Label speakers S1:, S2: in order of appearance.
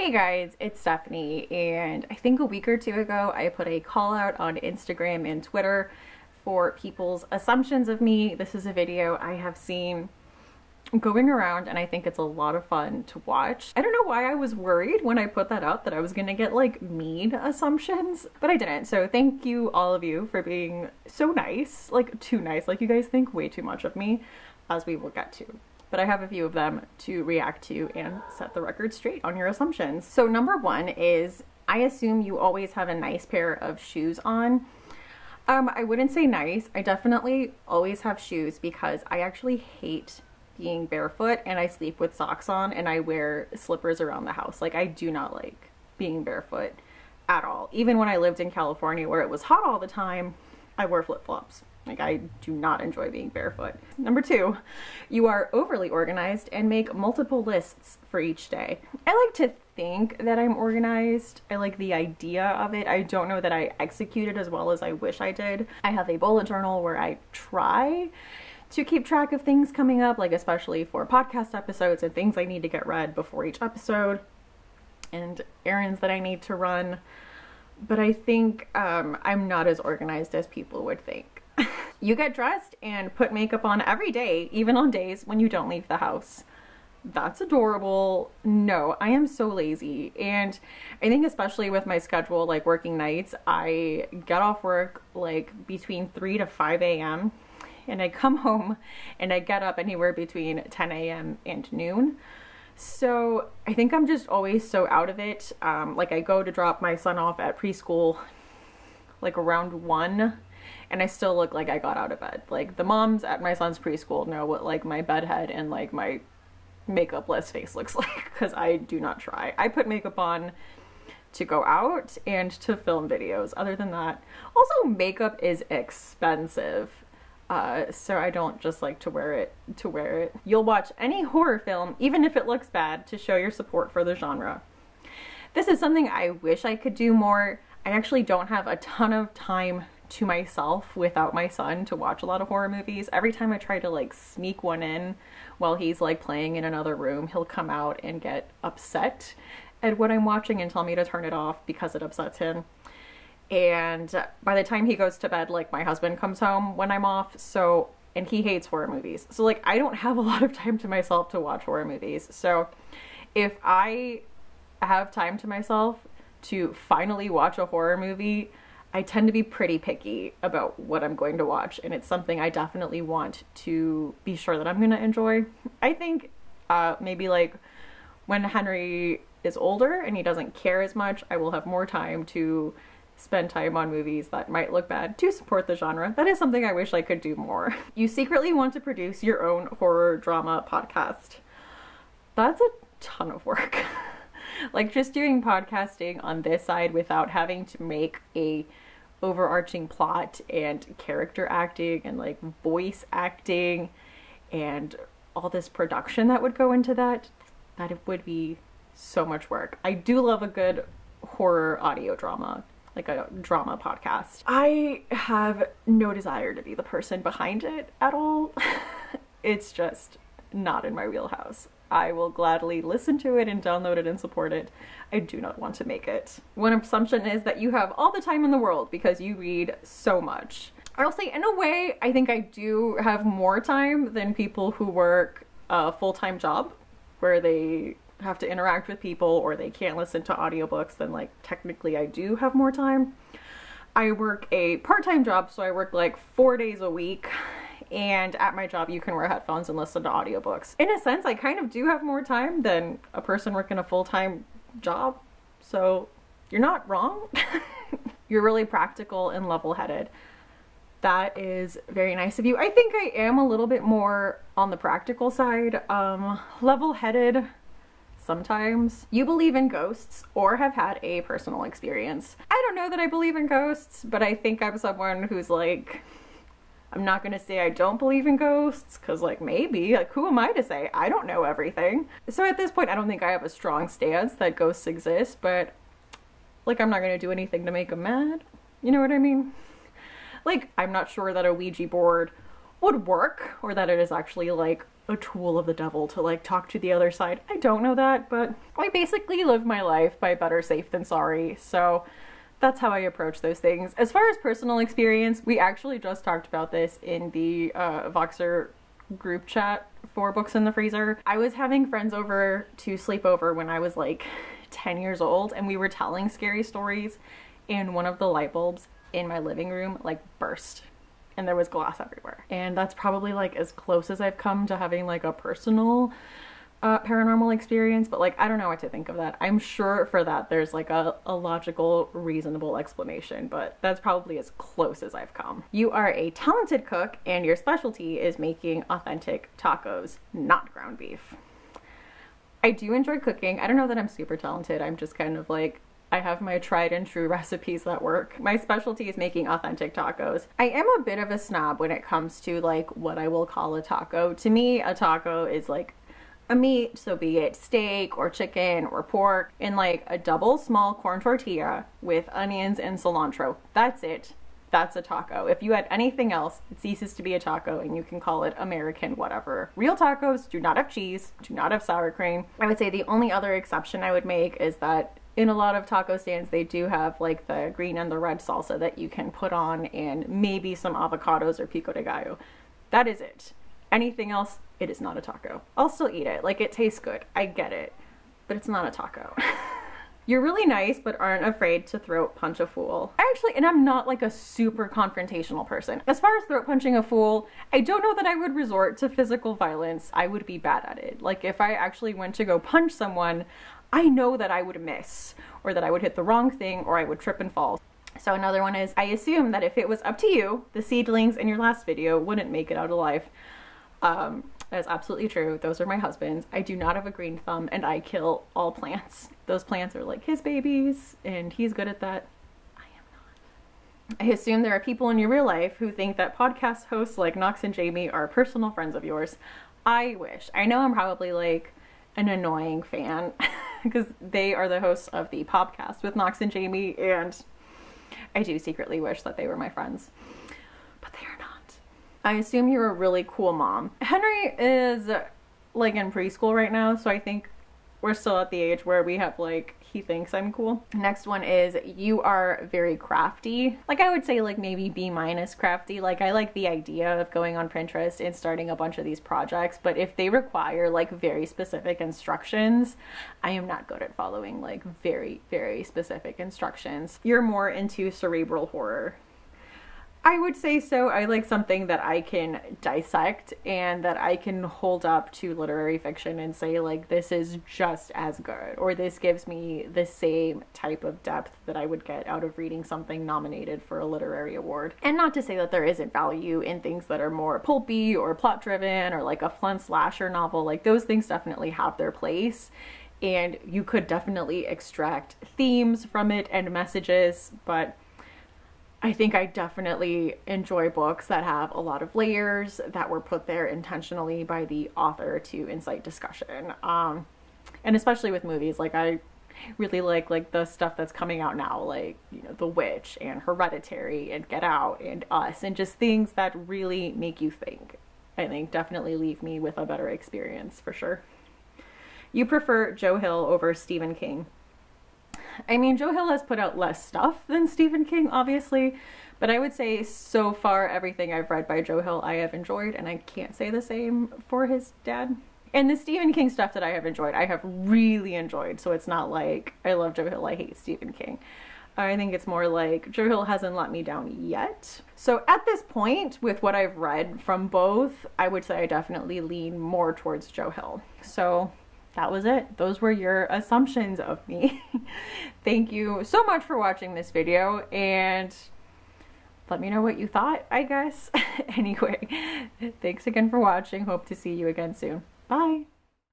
S1: Hey guys, it's Stephanie, and I think a week or two ago I put a call out on Instagram and Twitter for people's assumptions of me. This is a video I have seen going around and I think it's a lot of fun to watch. I don't know why I was worried when I put that out that I was gonna get like mean assumptions, but I didn't. So thank you all of you for being so nice, like too nice. Like you guys think way too much of me, as we will get to. But I have a few of them to react to and set the record straight on your assumptions. So number one is, I assume you always have a nice pair of shoes on. I wouldn't say nice. I definitely always have shoes because I actually hate being barefoot and I sleep with socks on and I wear slippers around the house. Like I do not like being barefoot at all. Even when I lived in California where it was hot all the time, I wore flip-flops. Like I do not enjoy being barefoot. Number two, you are overly organized and make multiple lists for each day. I like to think that I'm organized. I like the idea of it. I don't know that I execute it as well as I wish I did. I have a bullet journal where I try to keep track of things coming up, like especially for podcast episodes and things I need to get read before each episode and errands that I need to run. But I think I'm not as organized as people would think. You get dressed and put makeup on every day, even on days when you don't leave the house. That's adorable. No, I am so lazy. And I think especially with my schedule, like working nights, I get off work like between 3 to 5 a.m. and I come home and I get up anywhere between 10 a.m. and noon. So I think I'm just always so out of it. Like I go to drop my son off at preschool like around 1 and I still look like I got out of bed. Like the moms at my son's preschool know what like my bedhead and like my makeup-less face looks like because I do not try. I put makeup on to go out and to film videos. Other than that, also makeup is expensive. So I don't just like to wear it. You'll watch any horror film, even if it looks bad, to show your support for the genre. This is something I wish I could do more. I actually don't have a ton of time to myself without my son to watch a lot of horror movies. Every time I try to like sneak one in while he's like playing in another room, he'll come out and get upset at what I'm watching and tell me to turn it off because it upsets him. And by the time he goes to bed, like my husband comes home when I'm off, and he hates horror movies. So like I don't have a lot of time to myself to watch horror movies. So if I have time to myself to finally watch a horror movie, I tend to be pretty picky about what I'm going to watch, and it's something I definitely want to be sure that I'm going to enjoy. I think maybe like when Henry is older and he doesn't care as much, I will have more time to spend time on movies that might look bad to support the genre. That is something I wish I could do more. You secretly want to produce your own horror drama podcast. That's a ton of work. Like just doing podcasting on this side without having to make a overarching plot and character acting and like voice acting and all this production that would go into that it would be so much work. I do love a good horror audio drama, like a drama podcast. I have no desire to be the person behind it at all. It's just not in my wheelhouse. I will gladly listen to it and download it and support it. I do not want to make it. One assumption is that you have all the time in the world because you read so much. I'll say in a way, I think I do have more time than people who work a full-time job where they have to interact with people or they can't listen to audiobooks. Then like technically I do have more time. I work a part-time job, so I work like 4 days a week. And at my job, you can wear headphones and listen to audiobooks. In a sense, I kind of do have more time than a person working a full-time job. So you're not wrong. You're really practical and level-headed. That is very nice of you. I think I am a little bit more on the practical side. Level-headed sometimes. You believe in ghosts or have had a personal experience. I don't know that I believe in ghosts, but I think I'm someone who's like, I'm not gonna say I don't believe in ghosts, because like maybe, like who am I to say? I don't know everything. So at this point I don't think I have a strong stance that ghosts exist, but like I'm not gonna do anything to make them mad. You know what I mean? Like I'm not sure that a Ouija board would work or that it is actually like a tool of the devil to like talk to the other side. I don't know that, but I basically live my life by better safe than sorry. So that's how I approach those things. As far as personal experience, we actually just talked about this in the Voxer group chat for Books in the Freezer. I was having friends over to sleep over when I was like 10 years old, and we were telling scary stories, and one of the light bulbs in my living room like burst and there was glass everywhere. And that's probably like as close as I've come to having like a personal paranormal experience, but like I don't know what to think of that. I'm sure for that there's like a logical, reasonable explanation, but that's probably as close as I've come. You are a talented cook and your specialty is making authentic tacos, not ground beef. I do enjoy cooking. I don't know that I'm super talented. I'm just kind of like, I have my tried and true recipes that work. My specialty is making authentic tacos. I am a bit of a snob when it comes to like what I will call a taco. To me, a taco is like a meat, so be it steak or chicken or pork, in like a double small corn tortilla with onions and cilantro. That's it. That's a taco. If you add anything else, it ceases to be a taco and you can call it American whatever. Real tacos do not have cheese, do not have sour cream. I would say the only other exception I would make is that in a lot of taco stands, they do have like the green and the red salsa that you can put on and maybe some avocados or pico de gallo. That is it. Anything else, it is not a taco. I'll still eat it. Like, it tastes good. I get it. But it's not a taco. You're really nice, but aren't afraid to throat punch a fool. And I'm not like a super confrontational person. As far as throat punching a fool, I don't know that I would resort to physical violence. I would be bad at it. Like, if I actually went to go punch someone, I know that I would miss, or that I would hit the wrong thing, or I would trip and fall. So another one is, I assume that if it was up to you, the seedlings in your last video wouldn't make it out alive. That's absolutely true. Those are my husband's. I do not have a green thumb, and I kill all plants. Those plants are like his babies, and he's good at that. I am not. I assume there are people in your real life who think that podcast hosts like Knox and Jamie are personal friends of yours. I wish. I know I'm probably like an annoying fan because they are the hosts of the podcast with Knox and Jamie, and I do secretly wish that they were my friends, but they are not. I assume you're a really cool mom. Henry is like in preschool right now, so I think we're still at the age where we have like, he thinks I'm cool. Next one is, you are very crafty. Like, I would say like maybe B- crafty. Like, I like the idea of going on Pinterest and starting a bunch of these projects, but if they require like very specific instructions, I am not good at following like very, very specific instructions. You're more into cerebral horror. I would say so. I like something that I can dissect and that I can hold up to literary fiction and say like, this is just as good, or this gives me the same type of depth that I would get out of reading something nominated for a literary award. And not to say that there isn't value in things that are more pulpy or plot driven or like a fun slasher novel. Like, those things definitely have their place, and you could definitely extract themes from it and messages, but I think I definitely enjoy books that have a lot of layers that were put there intentionally by the author to incite discussion. And especially with movies, like I really like the stuff that's coming out now, like, you know, The Witch and Hereditary and Get Out and Us, and just things that really make you think. I think definitely leave me with a better experience for sure. You prefer Joe Hill over Stephen King. I mean, Joe Hill has put out less stuff than Stephen King, obviously, but I would say so far everything I've read by Joe Hill I have enjoyed, and I can't say the same for his dad. And the Stephen King stuff that I have enjoyed, I have really enjoyed, so it's not like I love Joe Hill, I hate Stephen King. I think it's more like Joe Hill hasn't let me down yet. So at this point, with what I've read from both, I would say I definitely lean more towards Joe Hill. So that was it. Those were your assumptions of me. Thank you so much for watching this video, and let me know what you thought, I guess. Anyway, thanks again for watching. Hope to see you again soon. Bye.